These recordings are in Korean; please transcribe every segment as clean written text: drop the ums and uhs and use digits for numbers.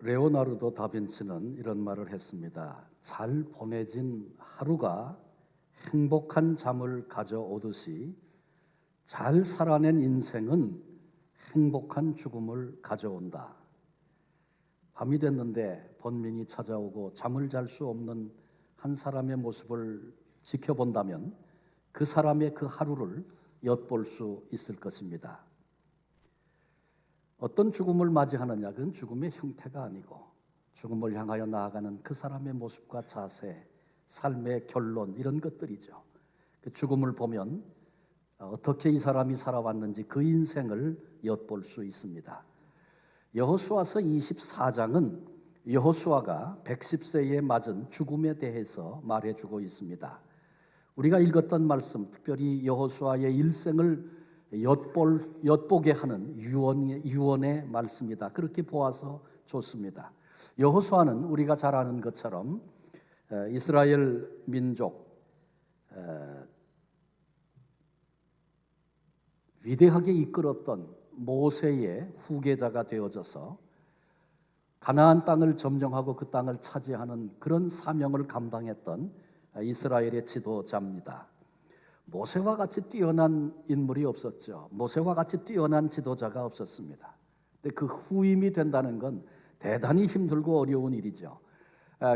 레오나르도 다빈치는 이런 말을 했습니다. 잘 보내진 하루가 행복한 잠을 가져오듯이 잘 살아낸 인생은 행복한 죽음을 가져온다. 밤이 됐는데 번민이 찾아오고 잠을 잘 수 없는 한 사람의 모습을 지켜본다면 그 사람의 그 하루를 엿볼 수 있을 것입니다. 어떤 죽음을 맞이하느냐, 그건 죽음의 형태가 아니고 죽음을 향하여 나아가는 그 사람의 모습과 자세, 삶의 결론, 이런 것들이죠. 그 죽음을 보면 어떻게 이 사람이 살아왔는지 그 인생을 엿볼 수 있습니다. 여호수아서 24장은 여호수아가 110세에 맞은 죽음에 대해서 말해주고 있습니다. 우리가 읽었던 말씀, 특별히 여호수아의 일생을 엿보게 하는 유언의 말씀이다. 그렇게 보아서 좋습니다. 여호수아는 우리가 잘 아는 것처럼 이스라엘 민족 위대하게 이끌었던 모세의 후계자가 되어져서 가나안 땅을 점령하고 그 땅을 차지하는 그런 사명을 감당했던 이스라엘의 지도자입니다. 모세와 같이 뛰어난 인물이 없었죠. 모세와 같이 뛰어난 지도자가 없었습니다. 근데 그 후임이 된다는 건 대단히 힘들고 어려운 일이죠.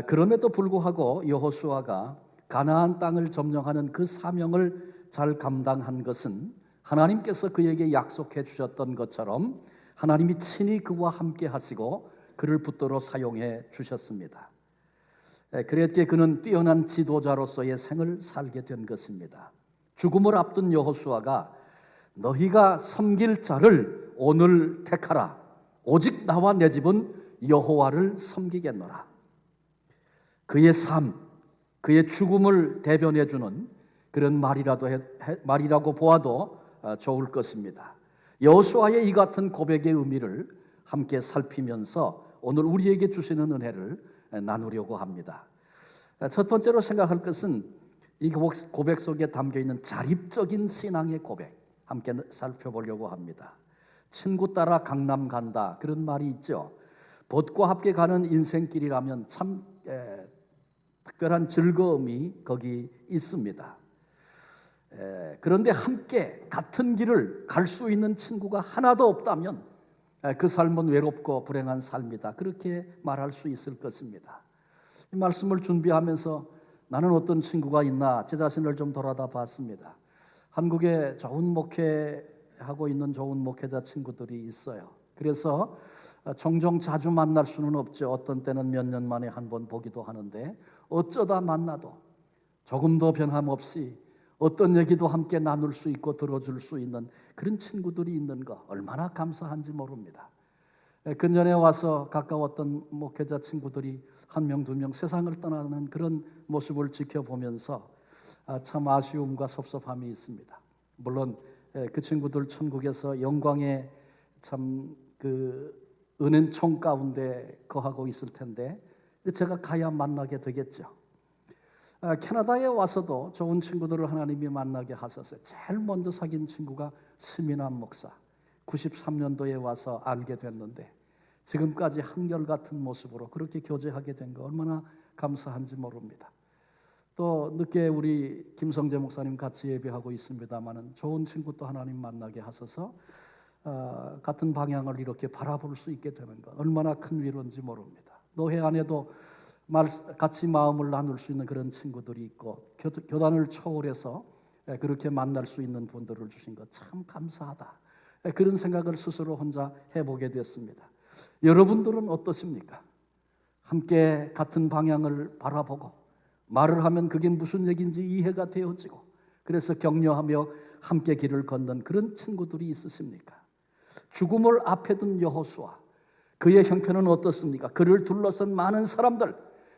그럼에도 불구하고 여호수아가 가나안 땅을 점령하는 그 사명을 잘 감당한 것은 하나님께서 그에게 약속해 주셨던 것처럼 하나님이 친히 그와 함께 하시고 그를 붙들어 사용해 주셨습니다. 그랬기에 그는 뛰어난 지도자로서의 생을 살게 된 것입니다. 죽음을 앞둔 여호수아가 너희가 섬길 자를 오늘 택하라. 오직 나와 내 집은 여호와를 섬기겠노라. 그의 삶, 그의 죽음을 대변해 주는 그런 말이라고 보아도 좋을 것입니다. 여호수아의 이 같은 고백의 의미를 함께 살피면서 오늘 우리에게 주시는 은혜를 나누려고 합니다. 첫 번째로 생각할 것은 이 고백 속에 담겨있는 자립적인 신앙의 고백, 함께 살펴보려고 합니다. 친구 따라 강남 간다, 그런 말이 있죠. 봇과 함께 가는 인생길이라면 참 특별한 즐거움이 거기 있습니다. 그런데 함께 같은 길을 갈 수 있는 친구가 하나도 없다면 그 삶은 외롭고 불행한 삶이다, 그렇게 말할 수 있을 것입니다. 이 말씀을 준비하면서 나는 어떤 친구가 있나 제 자신을 좀 돌아다 봤습니다. 한국에 좋은 목회하고 있는 좋은 목회자 친구들이 있어요. 그래서 종종 자주 만날 수는 없죠. 어떤 때는 몇 년 만에 한 번 보기도 하는데 어쩌다 만나도 조금 더 변함없이 어떤 얘기도 함께 나눌 수 있고 들어줄 수 있는 그런 친구들이 있는 거 얼마나 감사한지 모릅니다. 근년에 와서 가까웠던 목회자 친구들이 한 명, 두 명 세상을 떠나는 그런 모습을 지켜보면서 참 아쉬움과 섭섭함이 있습니다. 물론 그 친구들 천국에서 영광의 참 그 은행총 가운데 거하고 있을 텐데 제가 가야 만나게 되겠죠. 캐나다에 와서도 좋은 친구들을 하나님이 만나게 하셨어요. 제일 먼저 사귄 친구가 스미남 목사, 93년도에 와서 알게 됐는데 지금까지 한결같은 모습으로 그렇게 교제하게 된 거 얼마나 감사한지 모릅니다. 또 늦게 우리 김성재 목사님 같이 예배하고 있습니다마는 좋은 친구 또 하나님 만나게 하셔서 같은 방향을 이렇게 바라볼 수 있게 되는 것 얼마나 큰 위로인지 모릅니다. 노회 안에도 같이 마음을 나눌 수 있는 그런 친구들이 있고 교단을 초월해서 그렇게 만날 수 있는 분들을 주신 것 참 감사하다, 그런 생각을 스스로 혼자 해보게 됐습니다. 여러분들은 어떠십니까? 함께 같은 방향을 바라보고 말을 하면 그게 무슨 얘기인지 이해가 되어지고 그래서 격려하며 함께 길을 걷는 그런 친구들이 있으십니까? 죽음을 앞에 둔 여호수아, 그의 형편은 어떻습니까? 그를 둘러싼 많은 사람들,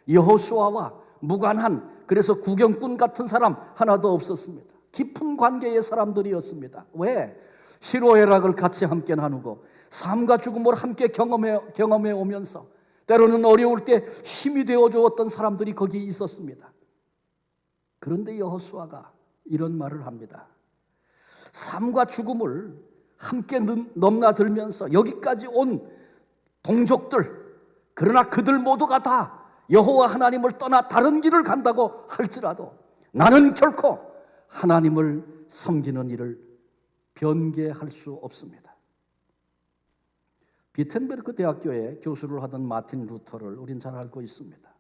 여호수아와 무관한, 그래서 구경꾼 같은 사람 하나도 없었습니다. 깊은 관계의 사람들이었습니다. 왜? 희로애락을 같이 함께 나누고 삶과 죽음을 함께 경험해 오면서 때로는 어려울 때 힘이 되어 주었던 사람들이 거기 있었습니다. 그런데 여호수아가 이런 말을 합니다. 삶과 죽음을 함께 넘나들면서 여기까지 온 동족들, 그러나 그들 모두가 다 여호와 하나님을 떠나 다른 길을 간다고 할지라도 나는 결코 하나님을 섬기는 일을 변개할 수 없습니다. 비텐베르크 대학교에 교수를 하던 마틴 루터를 우린 잘 알고 있습니다.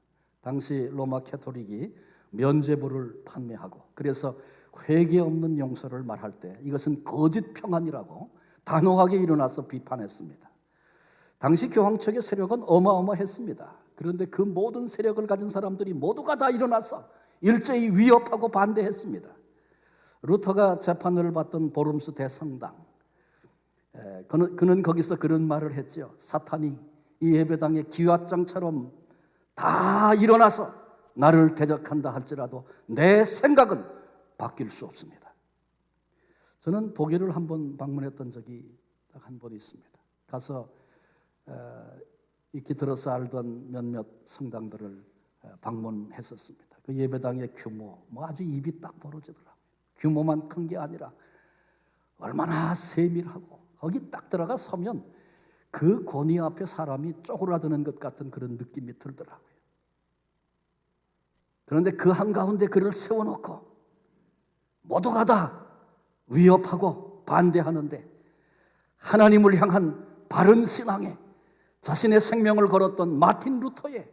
당시 로마 캐토릭이 면죄부를 판매하고 그래서 회개 없는 용서를 말할 때 이것은 거짓 평안이라고 단호하게 일어나서 비판했습니다. 당시 교황 측의 세력은 어마어마했습니다. 그런데 그 모든 세력을 가진 사람들이 모두가 다 일어나서 일제히 위협하고 반대했습니다. 루터가 재판을 받던 보름스 대성당, 그는 거기서 그런 말을 했죠. 사탄이 이 예배당의 기와장처럼 다 일어나서 나를 대적한다 할지라도 내 생각은 바뀔 수 없습니다. 저는 독일을 한번 방문했던 적이 딱 한 번 있습니다. 가서 익히 들어서 알던 몇몇 성당들을 방문했었습니다. 그 예배당의 규모, 아주 입이 딱 벌어지더라고요. 규모만 큰 게 아니라 얼마나 세밀하고 거기 딱 들어가 서면 그 권위 앞에 사람이 쪼그라드는 것 같은 그런 느낌이 들더라고요. 그런데 그 한가운데 그를 세워놓고 모두가 다 위협하고 반대하는데 하나님을 향한 바른 신앙에 자신의 생명을 걸었던 마틴 루터의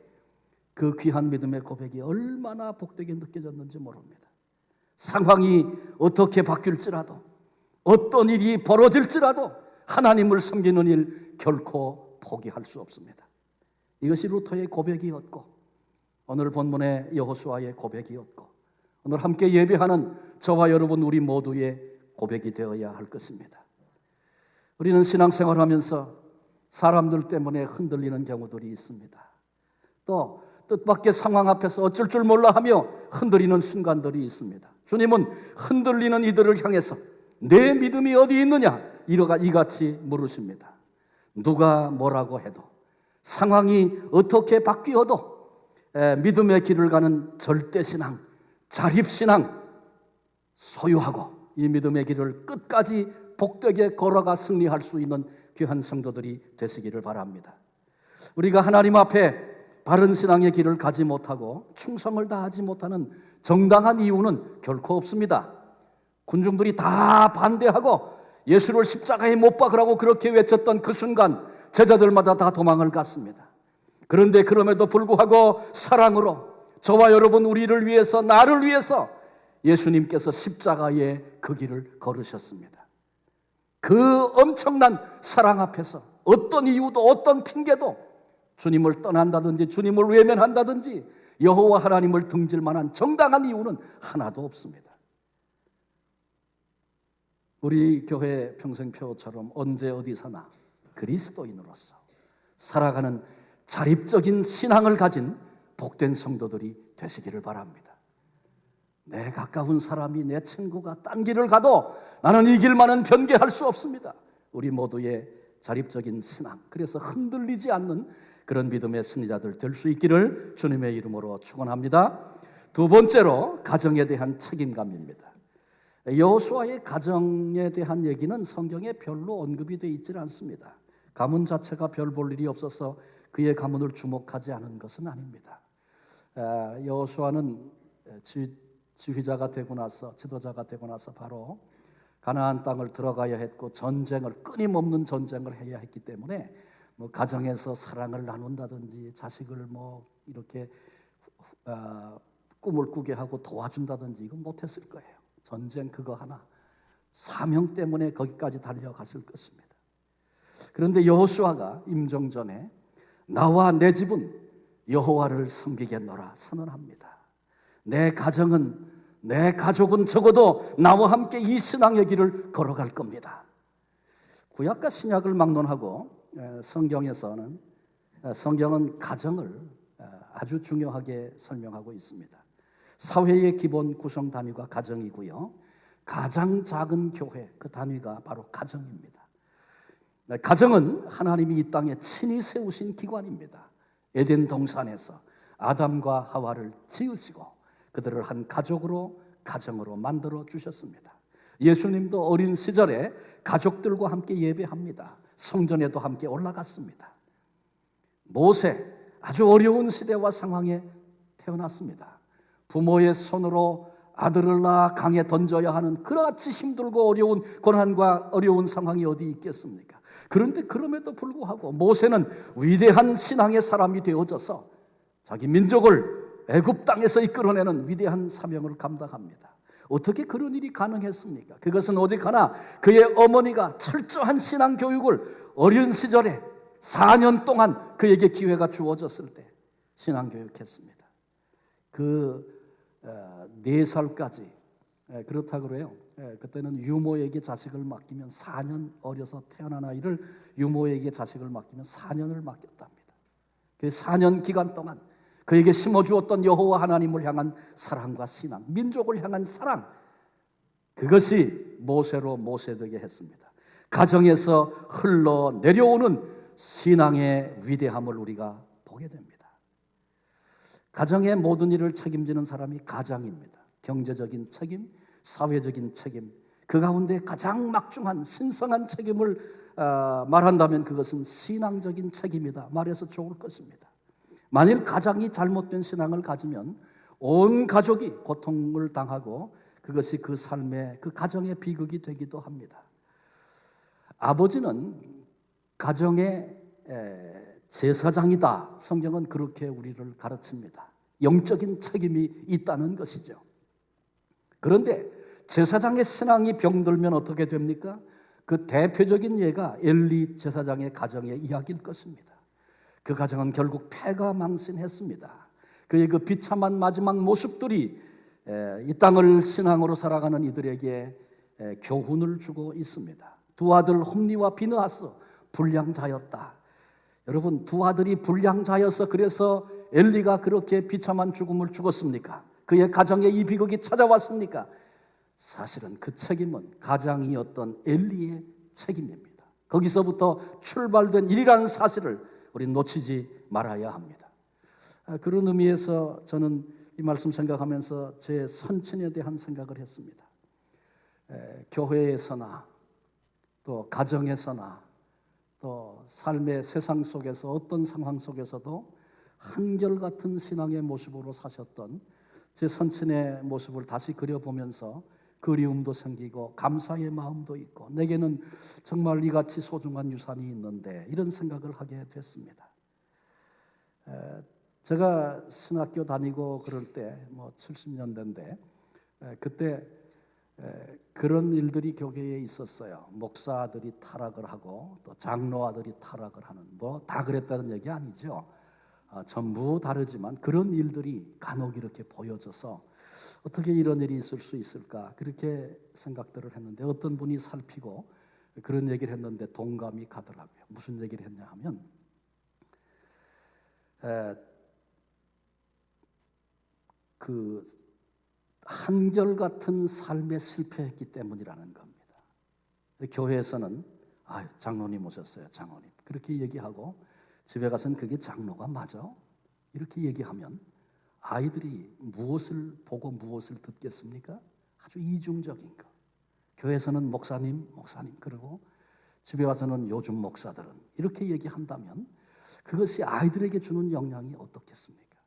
그 귀한 믿음의 고백이 얼마나 복되게 느껴졌는지 모릅니다. 상황이 어떻게 바뀔지라도 어떤 일이 벌어질지라도 하나님을 섬기는 일 결코 포기할 수 없습니다. 이것이 루터의 고백이었고 오늘 본문의 여호수아의 고백이었고 오늘 함께 예배하는 저와 여러분 우리 모두의 고백이 되어야 할 것입니다. 우리는 신앙생활하면서 사람들 때문에 흔들리는 경우들이 있습니다. 또 뜻밖의 상황 앞에서 어쩔 줄 몰라 하며 흔들리는 순간들이 있습니다. 주님은 흔들리는 이들을 향해서 내 믿음이 어디 있느냐 이같이 물으십니다. 누가 뭐라고 해도 상황이 어떻게 바뀌어도 믿음의 길을 가는 절대신앙, 자립신앙 소유하고 이 믿음의 길을 끝까지 복되게 걸어가 승리할 수 있는 귀한 성도들이 되시기를 바랍니다. 우리가 하나님 앞에 바른 신앙의 길을 가지 못하고 충성을 다하지 못하는 정당한 이유는 결코 없습니다. 군중들이 다 반대하고 예수를 십자가에 못 박으라고 그렇게 외쳤던 그 순간 제자들마다 다 도망을 갔습니다. 그런데 그럼에도 불구하고 사랑으로 저와 여러분 우리를 위해서 나를 위해서 예수님께서 십자가의 그 길을 걸으셨습니다. 그 엄청난 사랑 앞에서 어떤 이유도 어떤 핑계도 주님을 떠난다든지 주님을 외면한다든지 여호와 하나님을 등질 만한 정당한 이유는 하나도 없습니다. 우리 교회 평생표처럼 언제 어디서나 그리스도인으로서 살아가는 자립적인 신앙을 가진 복된 성도들이 되시기를 바랍니다. 내 가까운 사람이 내 친구가 딴 길을 가도 나는 이 길만은 변개할 수 없습니다. 우리 모두의 자립적인 신앙, 그래서 흔들리지 않는 그런 믿음의 승리자들 될 수 있기를 주님의 이름으로 축원합니다. 두 번째로 가정에 대한 책임감입니다. 여호수아의 가정에 대한 얘기는 성경에 별로 언급이 되어 있지 않습니다. 가문 자체가 별 볼 일이 없어서 그의 가문을 주목하지 않은 것은 아닙니다. 여호수아는 지휘자가 되고 나서 지도자가 되고 나서 바로 가나안 땅을 들어가야 했고 끊임없는 전쟁을 해야 했기 때문에 가정에서 사랑을 나눈다든지 자식을 이렇게 꿈을 꾸게 하고 도와준다든지 이건 못했을 거예요. 전쟁 그거 하나 사명 때문에 거기까지 달려갔을 것입니다. 그런데 여호수아가 임종전에 나와 내 집은 여호와를 섬기겠노라 선언합니다. 내 가족은 적어도 나와 함께 이 신앙의 길을 걸어갈 겁니다. 구약과 신약을 막론하고 성경은 가정을 아주 중요하게 설명하고 있습니다. 사회의 기본 구성 단위가 가정이고요. 가장 작은 교회 그 단위가 바로 가정입니다. 가정은 하나님이 이 땅에 친히 세우신 기관입니다. 에덴 동산에서 아담과 하와를 지으시고 그들을 한 가정으로 만들어 주셨습니다. 예수님도 어린 시절에 가족들과 함께 예배합니다. 성전에도 함께 올라갔습니다. 모세 아주 어려운 시대와 상황에 태어났습니다. 부모의 손으로 아들을 낳아 강에 던져야 하는 그같이 힘들고 어려운 고난과 어려운 상황이 어디 있겠습니까? 그런데 그럼에도 불구하고 모세는 위대한 신앙의 사람이 되어져서 자기 민족을 애굽 땅에서 이끌어내는 위대한 사명을 감당합니다. 어떻게 그런 일이 가능했습니까? 그것은 오직 하나, 그의 어머니가 철저한 신앙 교육을 어린 시절에 4년 동안 그에게 기회가 주어졌을 때 신앙 교육했습니다. 그 4살까지 그렇다고 그래요. 그때는 유모에게 자식을 맡기면 4년 어려서 태어난 아이를 유모에게 자식을 맡기면 4년을 맡겼답니다. 그 4년 기간 동안 그에게 심어주었던 여호와 하나님을 향한 사랑과 신앙, 민족을 향한 사랑, 그것이 모세로 모세되게 했습니다. 가정에서 흘러내려오는 신앙의 위대함을 우리가 보게 됩니다. 가정의 모든 일을 책임지는 사람이 가장입니다. 경제적인 책임, 사회적인 책임, 그 가운데 가장 막중한 신성한 책임을 말한다면 그것은 신앙적인 책임이다 말해서 좋을 것입니다. 만일 가장이 잘못된 신앙을 가지면 온 가족이 고통을 당하고 그것이 그 삶의 그 가정의 비극이 되기도 합니다. 아버지는 가정의 제사장이다. 성경은 그렇게 우리를 가르칩니다. 영적인 책임이 있다는 것이죠. 그런데 제사장의 신앙이 병들면 어떻게 됩니까? 그 대표적인 예가 엘리 제사장의 가정의 이야기일 것입니다. 그 가정은 결국 패가망신했습니다. 그의 그 비참한 마지막 모습들이 이 땅을 신앙으로 살아가는 이들에게 교훈을 주고 있습니다. 두 아들 홈니와 비느하스 불량자였다. 여러분, 두 아들이 불량자여서 그래서 엘리가 그렇게 비참한 죽음을 죽었습니까? 그의 가정에 이 비극이 찾아왔습니까? 사실은 그 책임은 가장이었던 엘리의 책임입니다. 거기서부터 출발된 일이라는 사실을 우리는 놓치지 말아야 합니다. 그런 의미에서 저는 이 말씀 생각하면서 제 선친에 대한 생각을 했습니다. 교회에서나 또 가정에서나 또 삶의 세상 속에서 어떤 상황 속에서도 한결같은 신앙의 모습으로 사셨던 제 선친의 모습을 다시 그려보면서 그리움도 생기고 감사의 마음도 있고 내게는 정말 이같이 소중한 유산이 있는데 이런 생각을 하게 됐습니다. 제가 신학교 다니고 그럴 때 70년대인데 그때 그런 일들이 교회에 있었어요. 목사들이 타락을 하고 또 장로아들이 타락을 하는 다 그랬다는 얘기 아니죠. 전부 다르지만 그런 일들이 간혹 이렇게 보여져서 어떻게 이런 일이 있을 수 있을까 그렇게 생각들을 했는데 어떤 분이 살피고 그런 얘기를 했는데 동감이 가더라고요. 무슨 얘기를 했냐 하면 그 한결같은 삶에 실패했기 때문이라는 겁니다. 교회에서는 장로님 오셨어요. 장로님 그렇게 얘기하고 집에 가서는 그게 장로가 맞아? 이렇게 얘기하면 아이들이 무엇을 보고 무엇을 듣겠습니까? 아주 이중적인 거. 교회에서는 목사님 그러고 집에 와서는 요즘 목사들은 이렇게 얘기한다면 그것이 아이들에게 주는 영향이 어떻겠습니까?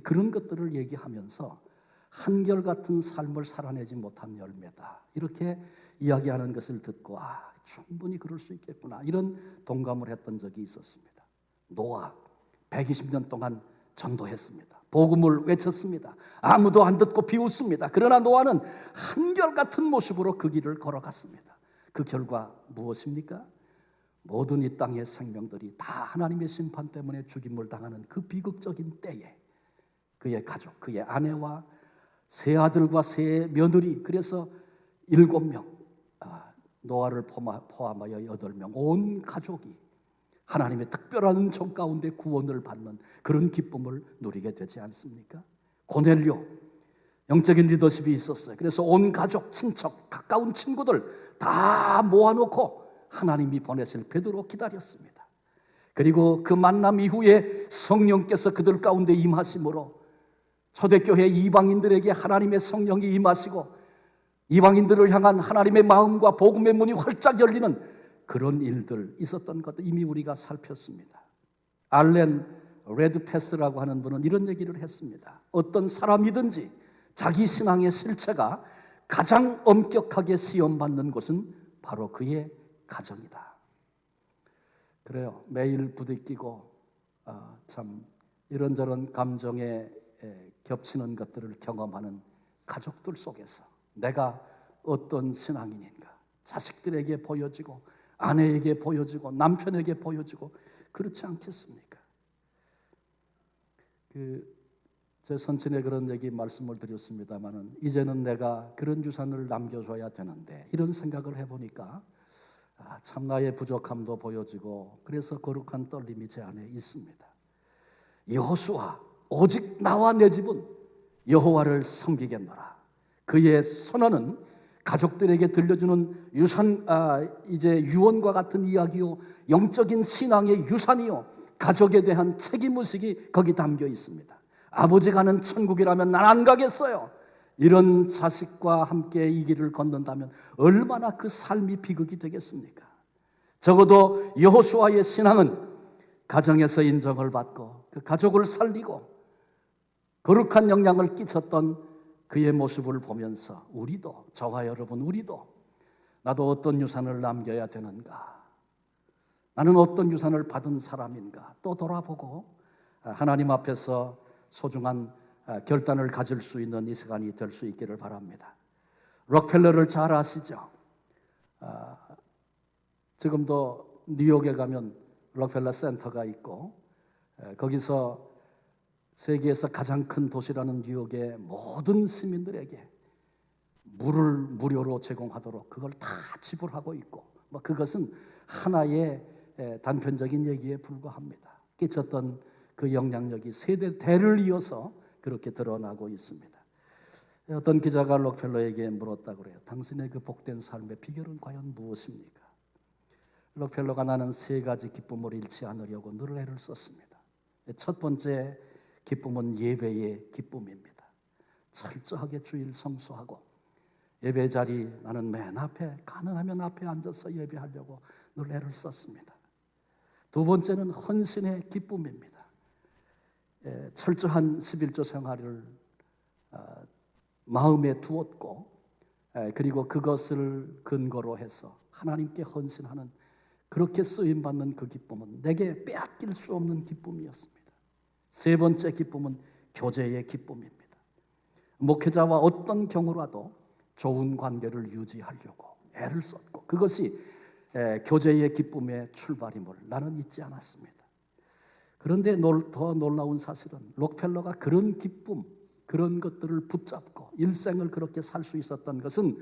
그런 것들을 얘기하면서 한결같은 삶을 살아내지 못한 열매다 이렇게 이야기하는 것을 듣고 충분히 그럴 수 있겠구나 이런 동감을 했던 적이 있었습니다. 노아 120년 동안 전도했습니다. 복음을 외쳤습니다. 아무도 안 듣고 비웃습니다. 그러나 노아는 한결같은 모습으로 그 길을 걸어갔습니다. 그 결과 무엇입니까? 모든 이 땅의 생명들이 다 하나님의 심판 때문에 죽임을 당하는 그 비극적인 때에 그의 가족, 그의 아내와 세 아들과 세 며느리 그래서 7명 노아를 포함하여 8명 온 가족이 하나님의 특별한 은총 가운데 구원을 받는 그런 기쁨을 누리게 되지 않습니까? 고넬료 영적인 리더십이 있었어요. 그래서 온 가족, 친척, 가까운 친구들 다 모아놓고 하나님이 보내실 베드로 기다렸습니다. 그리고 그 만남 이후에 성령께서 그들 가운데 임하심으로 초대교회 이방인들에게 하나님의 성령이 임하시고 이방인들을 향한 하나님의 마음과 복음의 문이 활짝 열리는 그런 일들 있었던 것도 이미 우리가 살폈습니다. 알렌 레드패스라고 하는 분은 이런 얘기를 했습니다. 어떤 사람이든지 자기 신앙의 실체가 가장 엄격하게 시험받는 곳은 바로 그의 가정이다. 그래요. 매일 부딪히고 참 이런저런 감정에 겹치는 것들을 경험하는 가족들 속에서 내가 어떤 신앙인인가 자식들에게 보여지고 아내에게 보여지고 남편에게 보여지고 그렇지 않겠습니까? 제 선친에 그런 얘기 말씀을 드렸습니다마는 이제는 내가 그런 유산을 남겨줘야 되는데 이런 생각을 해보니까 참 나의 부족함도 보여지고 그래서 거룩한 떨림이 제 안에 있습니다. 여호수아 오직 나와 내 집은 여호와를 섬기겠노라. 그의 선언은 가족들에게 들려주는 이제 유언과 같은 이야기요, 영적인 신앙의 유산이요, 가족에 대한 책임의식이 거기 담겨 있습니다. 아버지가 가는 천국이라면 난 안 가겠어요. 이런 자식과 함께 이 길을 걷는다면 얼마나 그 삶이 비극이 되겠습니까? 적어도 여호수아의 신앙은 가정에서 인정을 받고 그 가족을 살리고 거룩한 영향을 끼쳤던 그의 모습을 보면서 우리도, 저와 여러분 우리도 나도 어떤 유산을 남겨야 되는가, 나는 어떤 유산을 받은 사람인가 또 돌아보고 하나님 앞에서 소중한 결단을 가질 수 있는 이 시간이 될 수 있기를 바랍니다. 록펠러를 잘 아시죠? 지금도 뉴욕에 가면 록펠러 센터가 있고 거기서 세계에서 가장 큰 도시라는 뉴욕의 모든 시민들에게 물을 무료로 제공하도록 그걸 다 지불하고 있고 그것은 하나의 단편적인 얘기에 불과합니다. 끼쳤던 그 영향력이 세대 대를 이어서 그렇게 드러나고 있습니다. 어떤 기자가 록펠러에게 물었다고 그래요. 당신의 그 복된 삶의 비결은 과연 무엇입니까? 록펠러가 나는 세 가지 기쁨을 잃지 않으려고 늘 애를 썼습니다. 첫 번째 기쁨은 예배의 기쁨입니다. 철저하게 주일 성수하고 예배 자리 나는 맨 앞에 가능하면 앞에 앉아서 예배하려고 늘 애를 썼습니다. 두 번째는 헌신의 기쁨입니다. 철저한 11조 생활을 마음에 두었고 그리고 그것을 근거로 해서 하나님께 헌신하는 그렇게 쓰임받는 그 기쁨은 내게 빼앗길 수 없는 기쁨이었습니다. 세 번째 기쁨은 교제의 기쁨입니다. 목회자와 어떤 경우라도 좋은 관계를 유지하려고 애를 썼고 그것이 교제의 기쁨의 출발임을 나는 잊지 않았습니다. 그런데 더 놀라운 사실은 록펠러가 그런 기쁨, 그런 것들을 붙잡고 일생을 그렇게 살 수 있었던 것은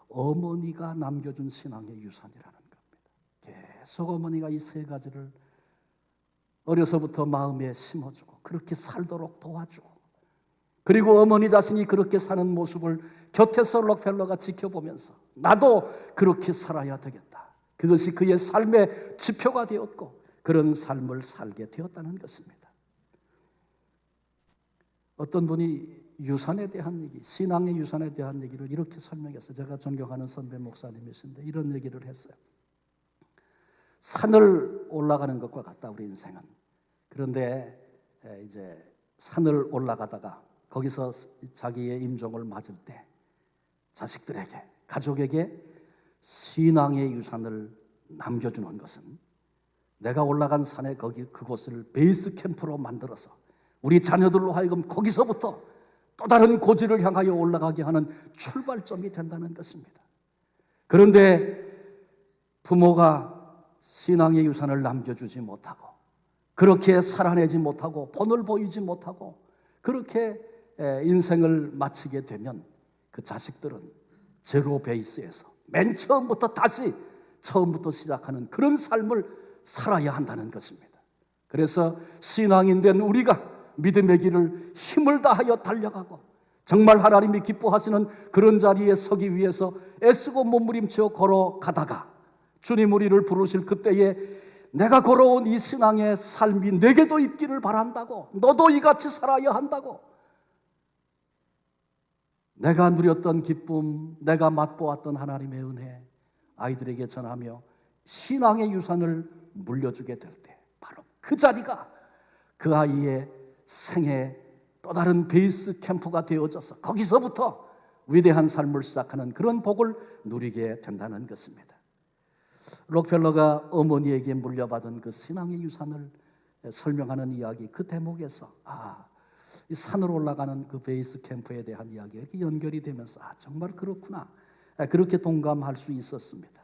어머니가 남겨준 신앙의 유산이라는 겁니다. 계속 어머니가 이 세 가지를 어려서부터 마음에 심어주고 그렇게 살도록 도와주고 그리고 어머니 자신이 그렇게 사는 모습을 곁에서 록펠러가 지켜보면서 나도 그렇게 살아야 되겠다. 그것이 그의 삶의 지표가 되었고 그런 삶을 살게 되었다는 것입니다. 어떤 분이 유산에 대한 얘기, 신앙의 유산에 대한 얘기를 이렇게 설명했어요. 제가 존경하는 선배 목사님이신데 이런 얘기를 했어요. 산을 올라가는 것과 같다 우리 인생은. 그런데 이제 산을 올라가다가 거기서 자기의 임종을 맞을 때 자식들에게, 가족에게 신앙의 유산을 남겨주는 것은 내가 올라간 산에 그곳을 베이스 캠프로 만들어서 우리 자녀들로 하여금 거기서부터 또 다른 고지를 향하여 올라가게 하는 출발점이 된다는 것입니다. 그런데 부모가 신앙의 유산을 남겨주지 못하고 그렇게 살아내지 못하고 본을 보이지 못하고 그렇게 인생을 마치게 되면 그 자식들은 제로 베이스에서 맨 처음부터 다시 처음부터 시작하는 그런 삶을 살아야 한다는 것입니다. 그래서 신앙인 된 우리가 믿음의 길을 힘을 다하여 달려가고 정말 하나님이 기뻐하시는 그런 자리에 서기 위해서 애쓰고 몸부림쳐 걸어가다가 주님 우리를 부르실 그때에 내가 걸어온 이 신앙의 삶이 내게도 있기를 바란다고, 너도 이같이 살아야 한다고, 내가 누렸던 기쁨, 내가 맛보았던 하나님의 은혜 아이들에게 전하며 신앙의 유산을 물려주게 될 때 바로 그 자리가 그 아이의 생애 또 다른 베이스 캠프가 되어져서 거기서부터 위대한 삶을 시작하는 그런 복을 누리게 된다는 것입니다. 록펠러가 어머니에게 물려받은 그 신앙의 유산을 설명하는 이야기, 그 대목에서 이 산으로 올라가는 그 베이스 캠프에 대한 이야기가 이렇게 연결이 되면서 정말 그렇구나, 그렇게 동감할 수 있었습니다.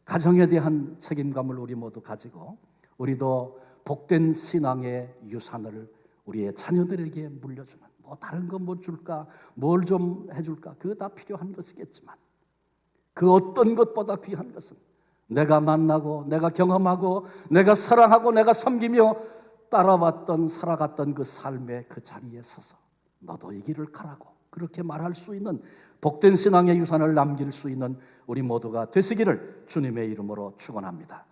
가정에 대한 책임감을 우리 모두 가지고 우리도 복된 신앙의 유산을 우리의 자녀들에게 물려주는, 뭐 다른 거 뭐 줄까, 뭘 좀 해줄까, 그거 다 필요한 것이겠지만 그 어떤 것보다 귀한 것은 내가 만나고 내가 경험하고 내가 사랑하고 내가 섬기며 따라왔던, 살아갔던 그 삶의 그 자리에 서서 너도 이 길을 가라고 그렇게 말할 수 있는 복된 신앙의 유산을 남길 수 있는 우리 모두가 되시기를 주님의 이름으로 축원합니다.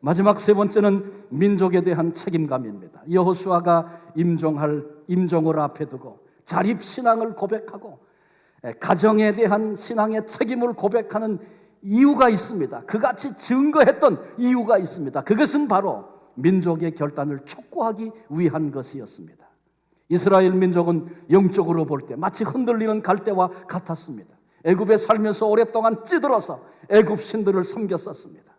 마지막 세 번째는 민족에 대한 책임감입니다. 여호수아가 임종을 앞에 두고 자립신앙을 고백하고 가정에 대한 신앙의 책임을 고백하는 이유가 있습니다. 그같이 증거했던 이유가 있습니다. 그것은 바로 민족의 결단을 촉구하기 위한 것이었습니다. 이스라엘 민족은 영적으로 볼 때 마치 흔들리는 갈대와 같았습니다. 애굽에 살면서 오랫동안 찌들어서 애굽 신들을 섬겼었습니다.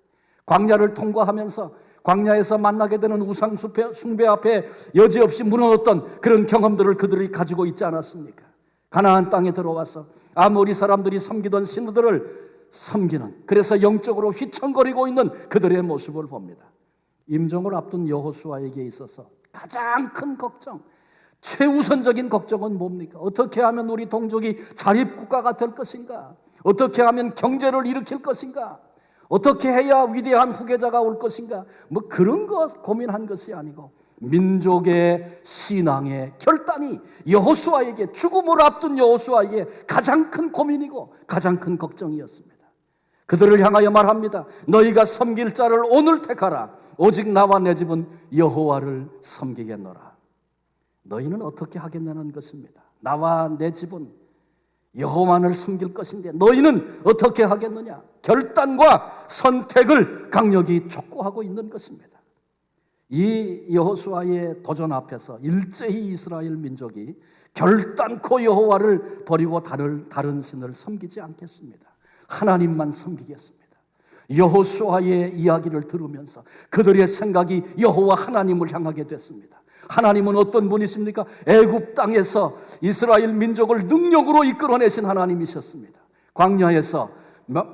광야를 통과하면서 광야에서 만나게 되는 우상 숭배 앞에 여지없이 무너졌던 그런 경험들을 그들이 가지고 있지 않았습니까? 가나안 땅에 들어와서 아모리 사람들이 섬기던 신들을 섬기는, 그래서 영적으로 휘청거리고 있는 그들의 모습을 봅니다. 임종을 앞둔 여호수아에게 있어서 가장 큰 걱정, 최우선적인 걱정은 뭡니까? 어떻게 하면 우리 동족이 자립국가가 될 것인가? 어떻게 하면 경제를 일으킬 것인가? 어떻게 해야 위대한 후계자가 올 것인가? 뭐 그런 거 고민한 것이 아니고 민족의 신앙의 결단이 여호수아에게, 죽음을 앞둔 여호수아에게 가장 큰 고민이고 가장 큰 걱정이었습니다. 그들을 향하여 말합니다. 너희가 섬길 자를 오늘 택하라. 오직 나와 내 집은 여호와를 섬기겠노라. 너희는 어떻게 하겠냐는 것입니다. 나와 내 집은 여호와를 섬길 것인데 너희는 어떻게 하겠느냐? 결단과 선택을 강력히 촉구하고 있는 것입니다. 이 여호수아의 도전 앞에서 일제히 이스라엘 민족이 결단코 여호와를 버리고 다른 신을 섬기지 않겠습니다. 하나님만 섬기겠습니다. 여호수아의 이야기를 들으면서 그들의 생각이 여호와 하나님을 향하게 됐습니다. 하나님은 어떤 분이십니까? 애굽 땅에서 이스라엘 민족을 능력으로 이끌어내신 하나님이셨습니다. 광야에서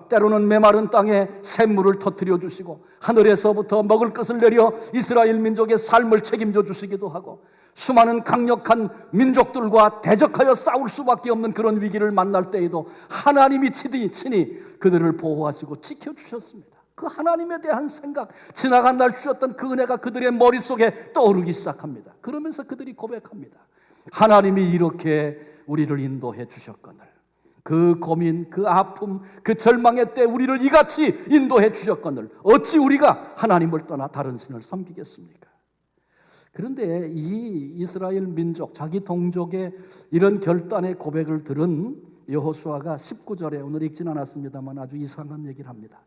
때로는 메마른 땅에 샘물을 터뜨려 주시고 하늘에서부터 먹을 것을 내려 이스라엘 민족의 삶을 책임져 주시기도 하고 수많은 강력한 민족들과 대적하여 싸울 수밖에 없는 그런 위기를 만날 때에도 하나님이 친히 그들을 보호하시고 지켜주셨습니다. 그 하나님에 대한 생각, 지나간 날 주셨던 그 은혜가 그들의 머릿속에 떠오르기 시작합니다. 그러면서 그들이 고백합니다. 하나님이 이렇게 우리를 인도해 주셨거늘, 그 고민, 그 아픔, 그 절망의 때 우리를 이같이 인도해 주셨거늘 어찌 우리가 하나님을 떠나 다른 신을 섬기겠습니까? 그런데 이 이스라엘 민족, 자기 동족의 이런 결단의 고백을 들은 여호수아가 19절에, 오늘 읽진 않았습니다만 아주 이상한 얘기를 합니다.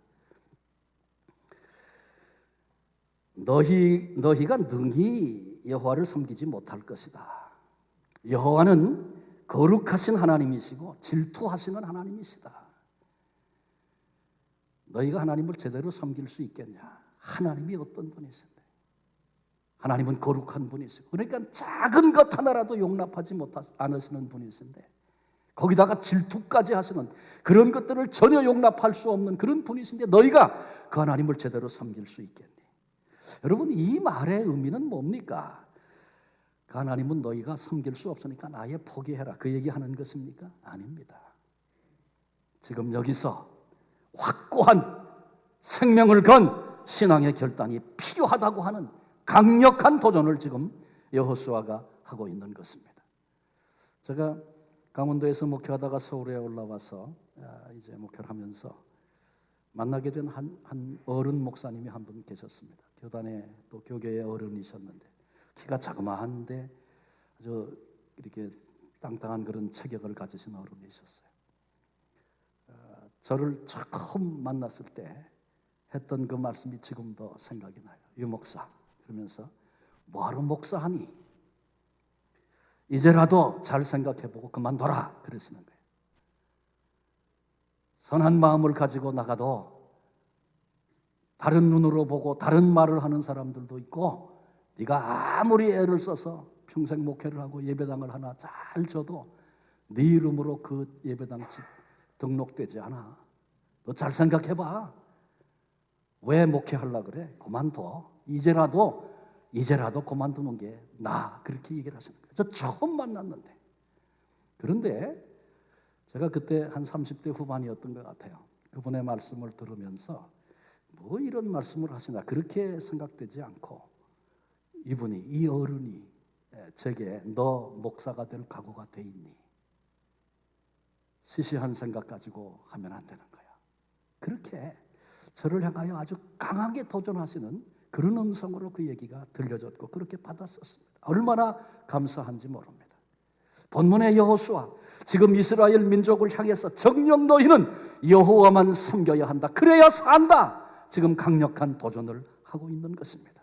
너희가 능히 여호와를 섬기지 못할 것이다. 여호와는 거룩하신 하나님이시고 질투하시는 하나님이시다. 너희가 하나님을 제대로 섬길 수 있겠냐? 하나님이 어떤 분이신데? 하나님은 거룩한 분이시고, 그러니까 작은 것 하나라도 용납하지 않으시는 분이신데 거기다가 질투까지 하시는 그런 것들을 전혀 용납할 수 없는 그런 분이신데 너희가 그 하나님을 제대로 섬길 수 있겠니? 여러분, 이 말의 의미는 뭡니까? 그 하나님은 너희가 섬길 수 없으니까 아예 포기해라, 그 얘기하는 것입니까? 아닙니다. 지금 여기서 확고한 생명을 건 신앙의 결단이 필요하다고 하는 강력한 도전을 지금 여호수아가 하고 있는 것입니다. 제가 강원도에서 목회하다가 서울에 올라와서 이제 목회를 하면서 만나게 된 한 어른 목사님이 한 분 계셨습니다. 교단에 또 교계의 어른이셨는데 키가 자그마한데 아주 이렇게 땅땅한 그런 체격을 가지신 어른이셨어요. 저를 처음 만났을 때 했던 그 말씀이 지금도 생각이 나요. 유 목사, 그러면서 뭐하러 목사하니? 이제라도 잘 생각해보고 그만둬라 그러시는 거예요. 선한 마음을 가지고 나가도 다른 눈으로 보고 다른 말을 하는 사람들도 있고, 네가 아무리 애를 써서 평생 목회를 하고 예배당을 하나 잘 져도 네 이름으로 그 예배당 집 등록되지 않아. 너 잘 생각해봐. 왜 목회하려고 그래? 그만둬. 이제라도 그만두는 게 나아. 그렇게 얘기를 하시는 거예요. 저 처음 만났는데. 그런데 제가 그때 한 30대 후반이었던 것 같아요. 그분의 말씀을 들으면서 뭐 이런 말씀을 하시나 그렇게 생각되지 않고, 이 어른이 제게 너 목사가 될 각오가 돼 있니? 시시한 생각 가지고 하면 안 되는 거야. 그렇게 저를 향하여 아주 강하게 도전하시는 그런 음성으로 그 얘기가 들려졌고 그렇게 받았었습니다. 얼마나 감사한지 모릅니다. 본문의 여호수아, 지금 이스라엘 민족을 향해서 정녕 너희는 여호와만 섬겨야 한다, 그래야 산다, 지금 강력한 도전을 하고 있는 것입니다.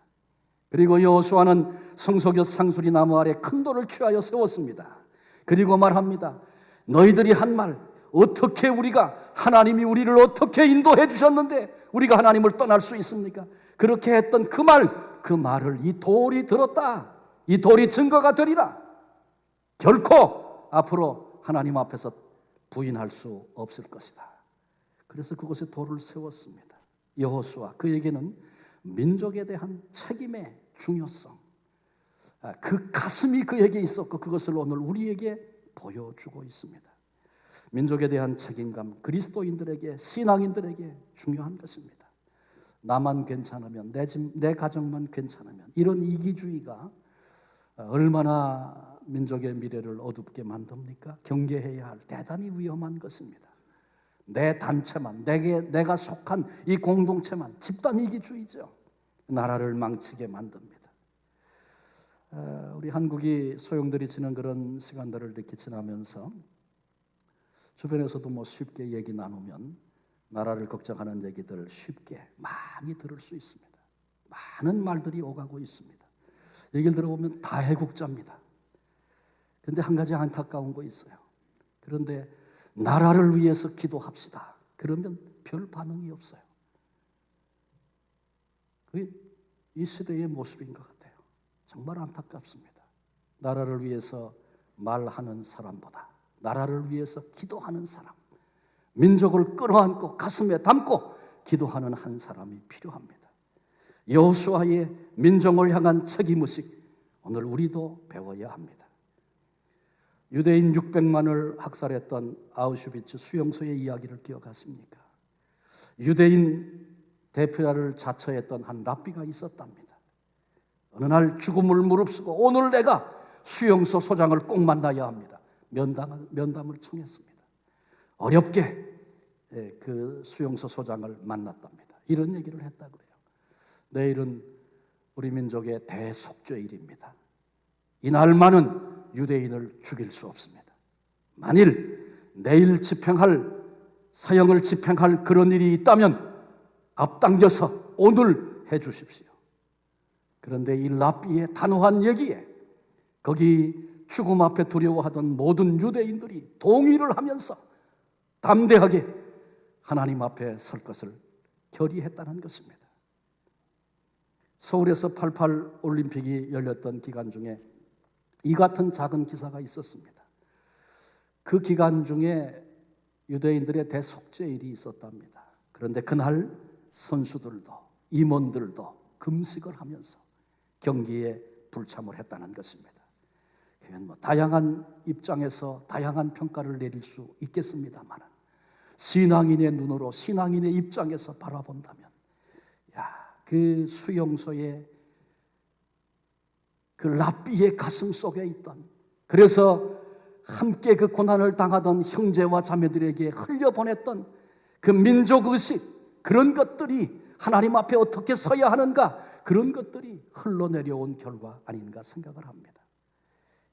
그리고 여호수아는 성소곁 상수리 나무 아래 큰 돌을 취하여 세웠습니다. 그리고 말합니다. 너희들이 한 말, 어떻게 하나님이 우리를 어떻게 인도해 주셨는데 우리가 하나님을 떠날 수 있습니까? 그렇게 했던 그 말을 이 돌이 들었다. 이 돌이 증거가 되리라. 결코 앞으로 하나님 앞에서 부인할 수 없을 것이다. 그래서 그곳에 돌을 세웠습니다. 여호수아, 그에게는 민족에 대한 책임의 중요성, 그 가슴이 그에게 있었고 그것을 오늘 우리에게 보여주고 있습니다. 민족에 대한 책임감, 그리스도인들에게, 신앙인들에게 중요한 것입니다. 나만 괜찮으면, 내 가정만 괜찮으면, 이런 이기주의가 얼마나 민족의 미래를 어둡게 만듭니까? 경계해야 할 대단히 위험한 것입니다. 내 단체만, 내가 속한 이 공동체만, 집단 이기주의죠. 나라를 망치게 만듭니다. 우리 한국이 소용돌이 치는 그런 시간들을 이렇게 지나면서 주변에서도 뭐 쉽게 얘기 나누면 나라를 걱정하는 얘기들 쉽게 많이 들을 수 있습니다. 많은 말들이 오가고 있습니다. 얘기를 들어보면 다해국자입니다. 그런데 한 가지 안타까운 거 있어요. 그런데 나라를 위해서 기도합시다. 그러면 별 반응이 없어요. 그게 이 시대의 모습인 것 같아요. 정말 안타깝습니다. 나라를 위해서 말하는 사람보다 나라를 위해서 기도하는 사람, 민족을 끌어안고 가슴에 담고 기도하는 한 사람이 필요합니다. 여호수아의 민족을 향한 책임의식, 오늘 우리도 배워야 합니다. 유대인 600만을 학살했던 아우슈비츠 수용소의 이야기를 기억하십니까? 유대인 대표자를 자처했던 한 랍비가 있었답니다. 어느 날 죽음을 무릅쓰고 오늘 내가 수용소 소장을 꼭 만나야 합니다. 면담을 청했습니다. 어렵게 그 수용소 소장을 만났답니다. 이런 얘기를 했다고 해요. 내일은 우리 민족의 대속죄일입니다. 이날만은 유대인을 죽일 수 없습니다. 만일 내일 사형을 집행할 그런 일이 있다면 앞당겨서 오늘 해 주십시오. 그런데 이 랍비의 단호한 얘기에 거기 죽음 앞에 두려워하던 모든 유대인들이 동의를 하면서 담대하게 하나님 앞에 설 것을 결의했다는 것입니다. 서울에서 88 올림픽이 열렸던 기간 중에 이 같은 작은 기사가 있었습니다. 그 기간 중에 유대인들의 대속죄일이 있었답니다. 그런데 그날 선수들도 임원들도 금식을 하면서 경기에 불참을 했다는 것입니다. 그건 뭐 다양한 입장에서 다양한 평가를 내릴 수 있겠습니다만, 신앙인의 눈으로 신앙인의 입장에서 바라본다면, 그 수용소에 그 랍비의 가슴 속에 있던, 그래서 함께 그 고난을 당하던 형제와 자매들에게 흘려보냈던 그 민족의식, 그런 것들이 하나님 앞에 어떻게 서야 하는가, 그런 것들이 흘러내려온 결과 아닌가 생각을 합니다.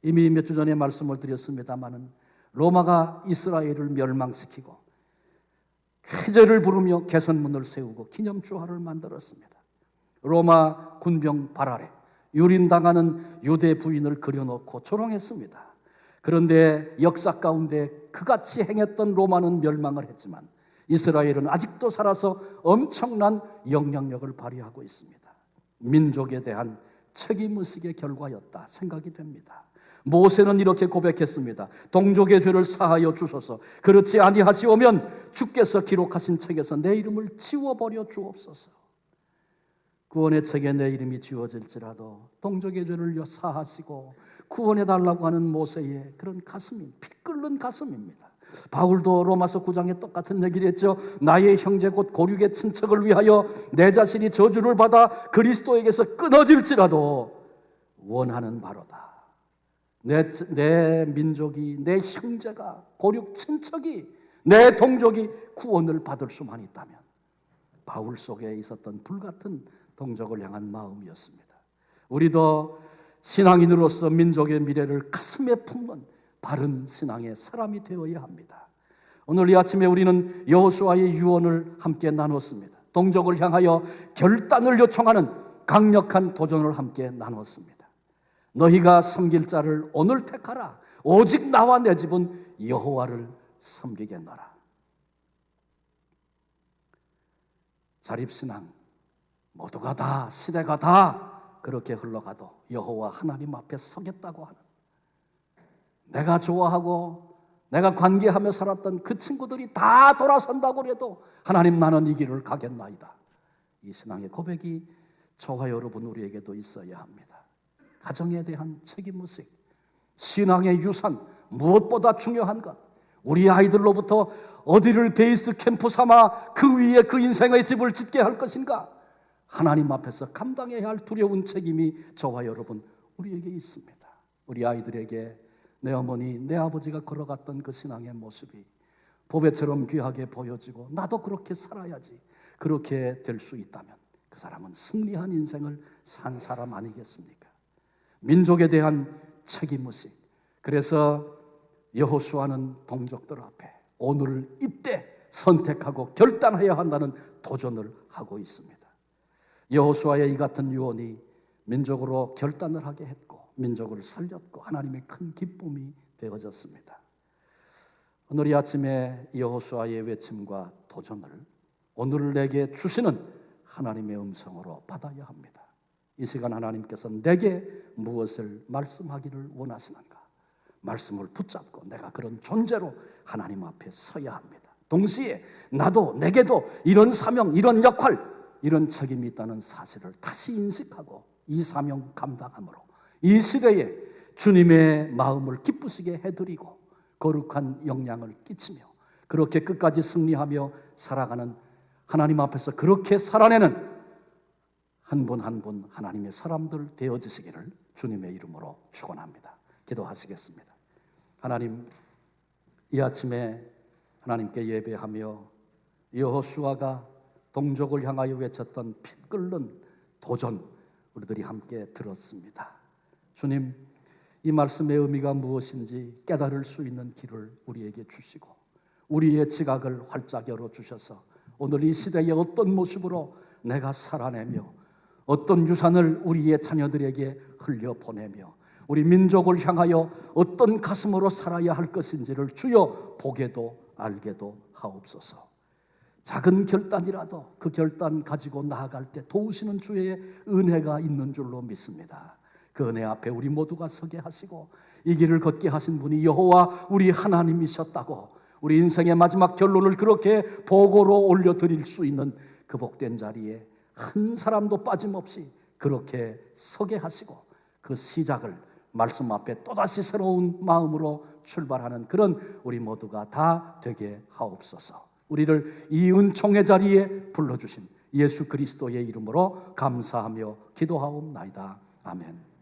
이미 몇 주 전에 말씀을 드렸습니다마는 로마가 이스라엘을 멸망시키고 회제를 부르며 개선문을 세우고 기념주화를 만들었습니다. 로마 군병 발 아래 유린당하는 유대 부인을 그려놓고 조롱했습니다. 그런데 역사 가운데 그같이 행했던 로마는 멸망을 했지만 이스라엘은 아직도 살아서 엄청난 영향력을 발휘하고 있습니다. 민족에 대한 책임의식의 결과였다 생각이 됩니다. 모세는 이렇게 고백했습니다. 동족의 죄를 사하여 주소서. 그렇지 아니하시오면 주께서 기록하신 책에서 내 이름을 지워버려 주옵소서. 구원의 책에 내 이름이 지워질지라도 동족의 죄를 사하시고 구원해달라고 하는 모세의 그런 가슴이 피 끓는 가슴입니다. 바울도 로마서 9장에 똑같은 얘기를 했죠. 나의 형제 곧 고륙의 친척을 위하여 내 자신이 저주를 받아 그리스도에게서 끊어질지라도 원하는 바로다. 내 민족이, 내 형제가, 고륙 친척이, 내 동족이 구원을 받을 수만 있다면 바울 속에 있었던 불같은 동족을 향한 마음이었습니다. 우리도 신앙인으로서 민족의 미래를 가슴에 품는 바른 신앙의 사람이 되어야 합니다. 오늘 이 아침에 우리는 여호수아의 유언을 함께 나눴습니다. 동족을 향하여 결단을 요청하는 강력한 도전을 함께 나눴습니다. 너희가 섬길 자를 오늘 택하라. 오직 나와 내 집은 여호와를 섬기겠노라. 자립신앙, 모두가 다, 시대가 다 그렇게 흘러가도 여호와 하나님 앞에 서겠다고 하는, 내가 좋아하고 내가 관계하며 살았던 그 친구들이 다 돌아선다고 해도 하나님 나는 이 길을 가겠나이다. 이 신앙의 고백이 저와 여러분 우리에게도 있어야 합니다. 가정에 대한 책임의식, 신앙의 유산, 무엇보다 중요한 것, 우리 아이들로부터 어디를 베이스 캠프 삼아 그 위에 그 인생의 집을 짓게 할 것인가? 하나님 앞에서 감당해야 할 두려운 책임이 저와 여러분 우리에게 있습니다. 우리 아이들에게 내 어머니, 내 아버지가 걸어갔던 그 신앙의 모습이 보배처럼 귀하게 보여지고 나도 그렇게 살아야지, 그렇게 될 수 있다면 그 사람은 승리한 인생을 산 사람 아니겠습니까? 민족에 대한 책임의식. 그래서 여호수아는 동족들 앞에 오늘 이때 선택하고 결단해야 한다는 도전을 하고 있습니다. 여호수아의 이 같은 유언이 민족으로 결단을 하게 했고 민족을 살렸고 하나님의 큰 기쁨이 되어졌습니다. 오늘 이 아침에 여호수아의 외침과 도전을 오늘 내게 주시는 하나님의 음성으로 받아야 합니다. 이 시간 하나님께서 내게 무엇을 말씀하기를 원하시는가? 말씀을 붙잡고 내가 그런 존재로 하나님 앞에 서야 합니다. 동시에 나도, 내게도 이런 사명, 이런 역할, 이런 책임이 있다는 사실을 다시 인식하고 이 사명 감당함으로 이 시대에 주님의 마음을 기쁘시게 해드리고 거룩한 영향을 끼치며 그렇게 끝까지 승리하며 살아가는, 하나님 앞에서 그렇게 살아내는 한 분 한 분 하나님의 사람들 되어지시기를 주님의 이름으로 축원합니다. 기도하시겠습니다. 하나님, 이 아침에 하나님께 예배하며 여호수아가 동족을 향하여 외쳤던 피 끓는 도전, 우리들이 함께 들었습니다. 주님, 이 말씀의 의미가 무엇인지 깨달을 수 있는 길을 우리에게 주시고 우리의 지각을 활짝 열어주셔서 오늘 이 시대에 어떤 모습으로 내가 살아내며 어떤 유산을 우리의 자녀들에게 흘려보내며 우리 민족을 향하여 어떤 가슴으로 살아야 할 것인지를 주여 보게도 알게도 하옵소서. 작은 결단이라도 그 결단 가지고 나아갈 때 도우시는 주의 은혜가 있는 줄로 믿습니다. 그 은혜 앞에 우리 모두가 서게 하시고 이 길을 걷게 하신 분이 여호와 우리 하나님이셨다고 우리 인생의 마지막 결론을 그렇게 보고로 올려드릴 수 있는 그 복된 자리에 한 사람도 빠짐없이 그렇게 서게 하시고 그 시작을 말씀 앞에 또다시 새로운 마음으로 출발하는 그런 우리 모두가 다 되게 하옵소서. 우리를 이 은총의 자리에 불러주신 예수 그리스도의 이름으로 감사하며 기도하옵나이다. 아멘.